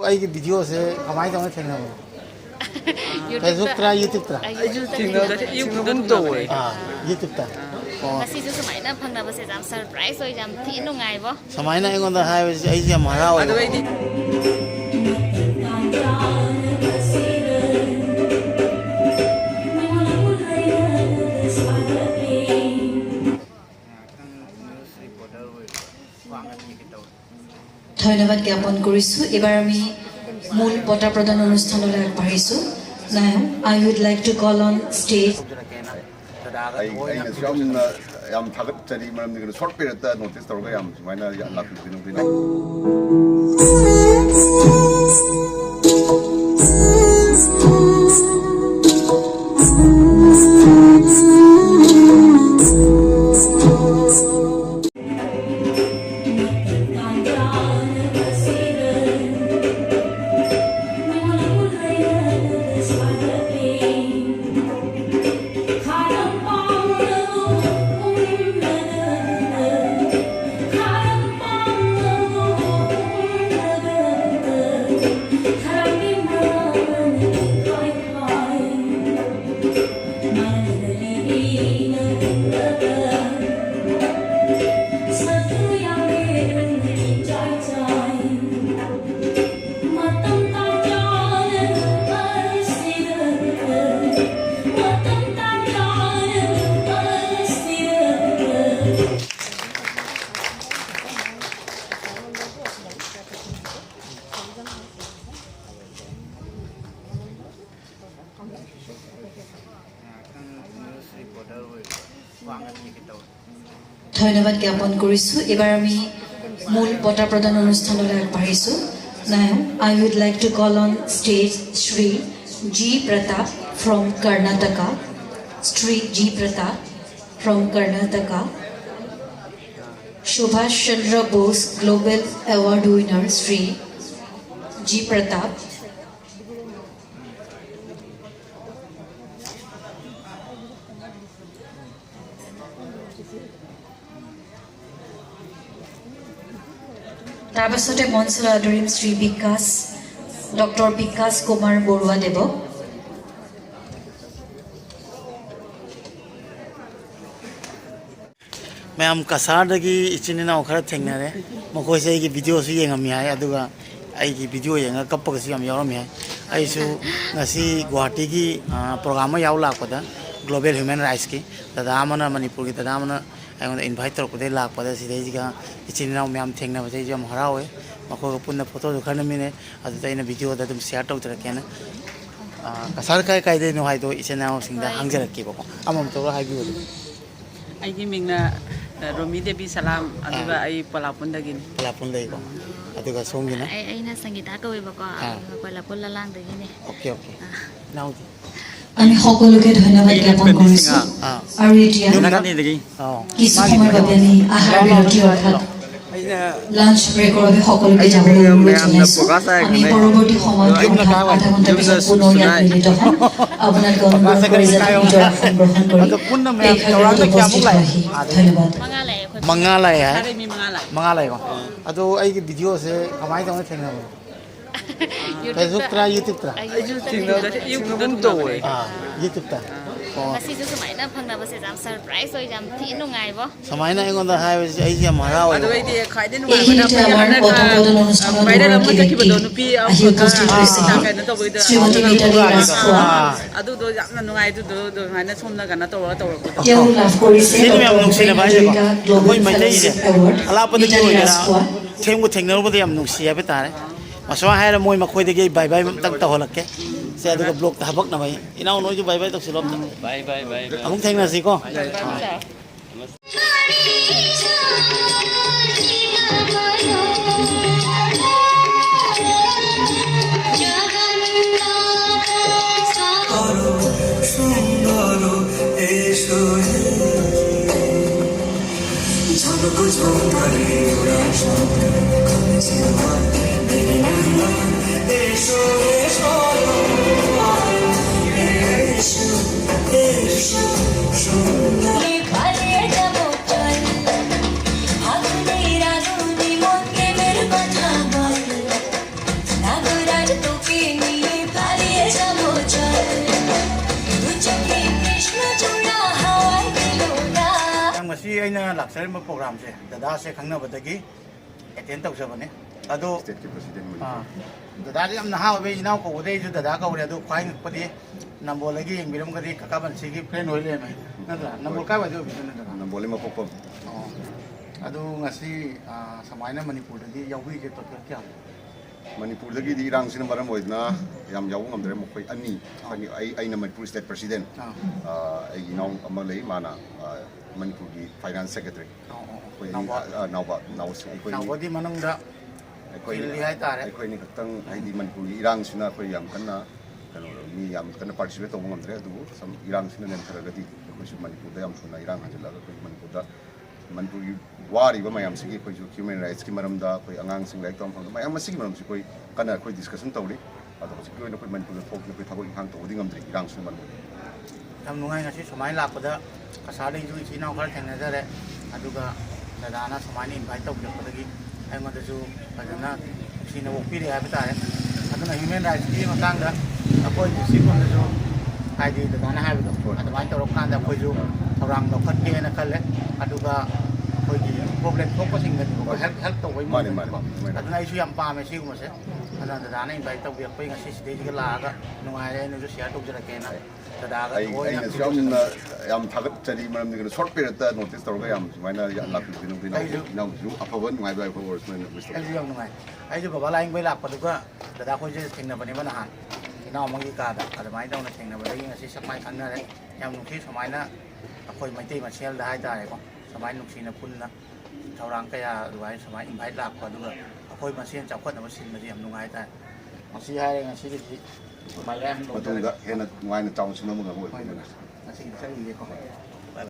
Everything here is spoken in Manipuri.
아이게 비디오세 가만히 좀 생각해. 페이스북 유튜브 다. 유튜브 다. Masih tu semai na phang na base jam surprise oi jam thi nu ngai bo. Samaina ingonda hai ai jam hara oi. ধন্যবাদ জ্ঞাপন কৰিছো এবাৰ আমি মূল বঁটা প্ৰদান অনুষ্ঠানলৈ আগবাঢ়িছো now I would like to call on stage ꯑꯩꯅꯁꯨ ꯌꯥꯝ ꯊꯥꯒꯠꯆꯔꯤ ꯃꯔꯝꯗꯤ ꯀꯩꯅꯣ ꯁꯣꯔꯠ ꯄꯤꯔꯤꯌꯠꯇ ꯅꯣꯇꯤꯁ ꯇꯧꯔꯒ ꯌꯥꯝ ꯁꯨꯃꯥꯏꯅ ꯂꯥꯛꯄꯤꯕꯅ ধন্যবাদ জ্ঞাপন কৰিছো এবাৰ আমি মূল বঁটা প্ৰদান অনুষ্ঠানলৈ আগবাঢ়িছো now I would like to call on stage Shri G Pratap from Karnataka Shri G Pratap from Karnataka Subhash Chandra Bose Global Award winner Shri G Pratap তাৰপাছতে মঞ্চলৈ আদৰিম শ্ৰী বিকাশ ডক্টৰ বিকাশ কুমাৰ বৰুৱা দেৱক मैम कसारदगी इचिना खरा थेंगनारे मखोसे की वीडियो सु येंगम याय अदुगा आइगी वीडियो येंगा कप्पगसु याम यावरम याय आइसु ngasi गुवाहाटी की प्रोग्राम याव लाकपदा ग्लोबल ह्यूमन राइट्स की दादा मना मणिपुर की दादा मना आइगोंदा इनवाइट तौरपदे लाकपदा सिदैजिगा इचिना मैम थेंगनाबसे जम हरावे मखोगा पुन्ना फोटो दुखाना मिने अदुदा इन वीडियो दा तुम शेयर तौजरकेना कसार काय कायदे नो हाइदो इचिना सिंगदा हांगजरके बको अमम तो हाइबियो आइगी मिंगना रोमी देवी सलाम अदुगा आई पलापुंदगिन पलापुंदगिको अदुगा सोंगिना Ai na sangita ko iba ko pala pula lang dagini. Okay okay नाउजी আমি সকলোকে ধন্যবাদ জ্ঞাপন কৰিছো আৰু এতিয়া কিছু সময়ৰ বাবে আমি আহাৰ বিৰতি অৰ্থাৎ লাঞ্চ ব্ৰেকৰ বাবে সকলোকে যাবলৈ অনুৰোধ জনাইছো আমি পৰৱৰ্তী সময়ত আধা ঘণ্টা পিছত পুনৰ ইয়াত মিলিত হ'ম আপোনালোকে অনুগ্ৰহ কৰি যাতে নিজৰ আসন গ্ৰহণ কৰি এই খাদ্যত উপস্থিত হোৱাহি ধন্যবাদ मंगालाय है अरे मी मंगाला मंगालाय को अदो आई की वीडियो से कमाई तो थेंगना फेसबुक त्रा यूट्यूब त्रा यूट्यूब तो होय यूट्यूब ता Masih tu semai na phang na base jam surprise oi jam thi nu ngai bo. समायना एगोंदा हाय आई जे मारा होय अदो इदि खाइदे नु এই माना এতিয়া আমাৰ বঁটা প্ৰদান অনুষ্ঠানত বাইরে গৰাকী লম্বা থাকিব ব্যক্তি দো নুপি আহি উপস্থিত হৈছে কাইনা তো বইदा শ্ৰীমতী মিতালী ৰাজখোৱা अदु दो यामना नुगाय दु दो माने सोमना गना तो তেওঁ লাভ কৰিছে सिनेमा में नुसिना बाय को कोई मइले जे अला पद की होय राजखोवा थेंगु थेंगनबदे याम नुसि है बेतारे मसवा हाय मोय मखोयदे बाय बाय तक तहलके से अदुगा ब्लॉग तहबक ना भाई इनाव नोय जो बाय बाय तक सिलोब बाय बाय बाय अमुक थेंगना सि को নাগর ꯂꯥꯛꯆꯔꯤꯕ ꯄ꯭ꯔꯣꯒ꯭ꯔꯥꯝꯁꯦ ꯗꯗꯥꯁꯦ ꯈꯪꯅꯕꯗꯒꯤ ꯑꯦꯇꯦꯟ ꯇꯧꯖꯕꯅꯦ ꯑꯗꯣ ꯁ꯭ꯇꯦꯠꯀꯤ ꯄ꯭ꯔꯁꯤꯗꯦꯟ ꯃꯅꯤꯄꯨꯔ ꯗꯗꯥꯁꯦ ꯌꯥꯝ ꯅꯍꯥ ꯑꯣꯏꯕ ꯏꯅꯥꯎ ꯀꯧꯕꯗꯩ ꯑꯩꯁꯨ ꯗꯗꯥ ꯀꯧꯔꯦ ꯑꯗꯣ ꯈ꯭ꯋꯥꯏ ꯉꯛꯄꯗꯤ ꯅꯝꯕꯣꯜꯗꯒꯤ ꯌꯦꯡꯕꯤꯔꯝꯒꯗꯤ ꯀꯀꯥ ꯕꯟꯁꯤꯒꯤ ꯐ꯭ꯔꯦꯟ ꯑꯣꯏ ꯂꯩꯔꯝꯃꯦ ꯅꯠꯇ꯭ꯔꯥ ꯅꯝꯕꯣꯜ ꯀꯥꯏꯋꯥꯏꯗ ꯑꯣꯏꯕꯤꯗꯣꯏꯅꯣ ꯗꯗꯥ ꯅꯝꯕꯣꯜ ꯃꯄꯣꯛꯄꯝ ꯑꯗꯨ ꯉꯁꯤ ꯁꯨꯃꯥꯏꯅ ꯃꯅꯤꯄꯨꯔꯗꯒꯤ ꯌꯥꯎꯕꯤꯒꯦ ꯇꯣꯇꯦꯜ ꯀꯌꯥ ꯃꯅꯤꯄꯨꯔꯗꯒꯤꯗꯤ ꯏꯔꯥꯡꯁꯤꯅ ꯃꯔꯝ ꯑꯣꯏꯗꯨꯅ ꯌꯥꯝ ꯌꯥꯎꯕ ꯉꯝꯗ꯭ꯔꯦ ꯃꯈꯣꯏ ꯑꯅꯤ ꯑꯩꯅ ꯃꯅꯤꯄꯨꯔ ꯁ꯭ꯇꯦꯠ ꯄ꯭ꯔꯁꯤꯗꯦꯟ ꯑꯩꯒꯤ ꯏꯅꯥꯎ ꯑꯃ ꯂꯩ ꯃꯥꯅ ꯃꯅꯤꯄꯨꯔꯒꯤ ꯐꯥꯏꯅꯥꯟꯁ ꯁꯦꯀ꯭ꯔꯦꯇꯔꯤ ꯑꯩꯈꯣꯏ ꯅꯥꯎꯕꯗꯤ ꯃꯅꯨꯡꯗ ꯆꯤꯜꯂꯤ ꯍꯥꯏꯇꯥꯔꯦ ꯑꯩꯈꯣꯏꯅꯤ ꯈꯛꯇꯪ ꯍꯥꯏꯗꯤ ꯃꯅꯤꯄꯨꯔꯒꯤ ꯏꯔꯥꯡꯁꯤꯅ ꯑꯩꯈꯣꯏ ꯌꯥꯝ ꯀꯟꯅ ꯃꯤ ꯌꯥꯝ ꯀꯟꯅ ꯄꯥꯔꯇꯤꯁꯤꯄꯦꯠ ꯇꯧꯕ ꯉꯝꯗ꯭ꯔꯦ ꯑꯗꯨꯕꯨ ꯏꯔꯥꯡꯁꯤꯅ ꯅꯦꯝꯊꯔꯒꯗꯤ ꯑꯩꯈꯣꯏꯁꯨ ꯃꯅꯤꯄꯨꯔꯗ ꯌꯥꯝ ꯊꯨꯅ ꯏꯔꯥꯡ ꯍꯟꯖꯤꯜꯂꯒ ꯑꯩꯈꯣꯏ ꯃꯅꯤꯄꯨꯔꯒꯤ ꯋꯥꯔꯤꯕ ꯃꯌꯥꯝꯁꯤꯒꯤ ꯑꯩꯈꯣꯏꯁꯨ ꯍ꯭ꯌꯨꯃꯦꯟ ꯔꯥꯏꯠꯁꯀꯤ ꯃꯔꯝꯗ ꯑꯩꯈꯣꯏ ꯑꯉꯥꯡꯁꯤꯡ ꯂꯥꯏꯔꯤꯛ ꯇꯝꯕ ꯃꯐꯝꯗ ꯃꯌꯥꯝ ꯑꯁꯤꯒꯤ ꯃꯔꯝꯁꯤ ꯑꯩꯈꯣꯏ ꯀꯟꯅ ꯑꯩꯈꯣꯏ ꯗꯤꯁꯀꯁꯟ ꯇꯧꯔꯤ ꯑꯗꯣ ꯍꯧꯖꯤꯛꯀꯤ ꯑꯣꯏꯅ ꯑꯩꯈꯣꯏ ꯃꯅꯤꯄꯨꯔꯗ ꯊꯣꯛꯇꯅ ꯑꯩꯈꯣꯏ ꯊꯕꯛ ꯏꯪꯈꯥꯡ ꯇꯧꯕꯗꯤ ꯉꯝꯗ꯭ꯔꯤ ꯏꯔꯥꯡꯁꯤꯅ ꯃꯔꯝ ꯑꯣꯏꯔꯒ ꯌꯥꯝ ꯅꯨꯡꯉꯥꯏ ꯉꯁꯤ ꯁꯨꯃꯥꯏꯅ ꯂꯥꯛꯄꯗ ꯀꯁꯥꯔꯗꯒꯤꯁꯨ ꯏꯆꯤꯜ ꯏꯅꯥꯎ ꯈꯔ ꯊꯦꯡꯅꯖꯔꯦ ꯑꯗꯨꯒ ꯗꯗꯥꯅ ꯁꯨꯃꯥꯏꯅ ꯏꯟꯚꯥꯏꯠ ꯇꯧꯕꯤꯔꯛꯄꯗꯒꯤ ꯑꯩꯉꯣꯟꯗꯁꯨ ꯐꯖꯅ ꯅꯨꯡꯁꯤꯅ ꯑꯣꯛꯄꯤꯔꯦ ꯍꯥꯏꯕ ꯇꯥꯔꯦ ꯑꯗꯨꯅ ꯍ꯭ꯌꯨꯃꯦꯟ ꯔꯥꯏꯠꯁꯀꯤ ꯃꯇꯥꯡꯗ ꯑꯩꯈꯣꯏ ꯗꯤꯁꯇ꯭ꯔꯤꯛꯂꯣꯝꯗꯁꯨ ꯍꯥꯏꯗꯤ ꯗꯗꯥꯅ ꯍꯥꯏꯕꯗꯣ ꯑꯗꯨꯃꯥꯏꯅ ꯇꯧꯔꯀꯥꯟꯗ ꯑꯩꯈꯣꯏꯁꯨ ꯊꯧꯔꯥꯡ ꯂꯧꯈꯠꯀꯦꯅ ꯈꯜꯂꯦ ꯑꯗꯨꯒ ꯑꯩꯈꯣꯏꯒꯤ ꯄ꯭ꯔꯣꯕ꯭ꯂꯦꯝ ꯊꯣꯛꯄꯁꯤꯡꯒꯗꯤꯀꯣ ꯍꯦꯜꯞ ꯇꯧꯕꯩ ꯃꯑꯣꯡꯗꯀꯣ ꯑꯗꯨꯅ ꯑꯩꯁꯨ ꯌꯥꯝ ꯄꯥꯝꯃꯦ ꯁꯤꯒꯨꯝꯕꯁꯦ ꯑꯗꯨꯅ ꯗꯗꯥꯅ ꯏꯟꯚꯥꯏꯠ ꯇꯧꯕꯤꯔꯛꯄꯩ ꯉꯁꯤ ꯁꯤꯗꯩꯁꯤꯒ ꯂꯥꯛꯑꯒ ꯅꯨꯡꯉꯥꯏꯔꯦ ꯑꯩꯅꯁꯨ ꯁꯤꯌꯔ ꯇꯧꯖꯔꯛꯀꯦꯅ ꯗꯗꯥꯒ ꯑꯩꯅꯁꯨ ꯌꯥꯝ ꯊꯥꯒꯠꯆꯔꯤ ꯃꯔꯝꯗꯤ ꯀꯩꯅꯣ ꯁꯣꯔꯠ ꯄꯤꯔꯤꯌꯠꯇ ꯅꯣꯇꯤꯁ ꯇꯧꯔꯒ ꯌꯥꯝ ꯁꯨꯃꯥꯏꯅ ꯂꯥꯛꯄꯤꯕꯒꯤ ꯏꯅꯥꯎꯁꯨ ꯑꯐꯕ ꯅꯨꯡꯉꯥꯏꯕ ꯑꯐꯕ ꯑꯣꯏꯔꯁꯨ ꯑꯩꯁꯨ ꯌꯥꯝ ꯅꯨꯡꯉꯥꯏ ꯑꯩꯁꯨ ꯕꯕꯥ ꯂꯥꯏꯌꯦꯡꯕꯩ ꯂꯥꯛꯄꯗꯨꯒ ꯗꯗꯥ ꯑꯩꯈꯣꯏꯁꯦ ꯊꯦꯡꯅꯕꯅꯦꯕ ꯅꯍꯥꯟ ꯏꯅꯥꯎ ꯑꯃꯒꯤ ꯀꯥꯗ ꯑꯗꯨꯃꯥꯏꯅ ꯇꯧꯅ ꯊꯦꯡꯅꯕꯗꯒꯤ ꯉꯁꯤ ꯁꯛꯃꯥꯏ ꯈꯪꯅꯔꯦ ꯌꯥꯝ ꯅꯨꯡꯁꯤ ꯁꯨꯃꯥꯏꯅ ꯑꯩꯈꯣই ꯃꯩꯇꯩ ꯃꯁꯦꯜꯗ ꯍꯥꯏꯇꯥꯔꯦꯀꯣ ꯁꯨꯃꯥꯏꯅ ꯅꯨꯡꯁꯤꯅ ꯄꯨꯟꯅ ꯊꯧꯔꯥꯡ ꯀꯌꯥ ꯑꯗꯨꯃꯥꯏꯅ ꯁꯨꯃꯥꯏꯅ ꯏꯟꯚꯥꯏꯠ ꯂꯥꯛꯄ ꯑꯗꯨꯒ ꯑꯩꯈꯣꯏ ꯃꯁꯦꯟ ꯆꯥꯎꯈꯠꯅꯕ ꯁꯤꯟꯕꯁꯤ ꯌꯥꯝ ꯅꯨꯡꯉꯥꯏ ꯍꯥꯏꯇꯥꯔꯦ ꯉꯁꯤ ꯍꯥꯏꯔꯦ ꯉꯁꯤꯒꯤꯗꯤ ꯃꯇꯨꯡꯗ ꯍꯦꯟꯅ ꯅꯨꯡꯉꯥꯏꯅ ꯆꯥꯎꯅ ꯁꯤꯟꯕ ꯉꯝꯕ ꯑꯣꯏꯕ ꯉꯁꯤꯒꯤꯗꯤ ꯆꯠꯂꯤꯒꯦꯀꯣ ꯕꯥꯏ ꯕꯥꯏ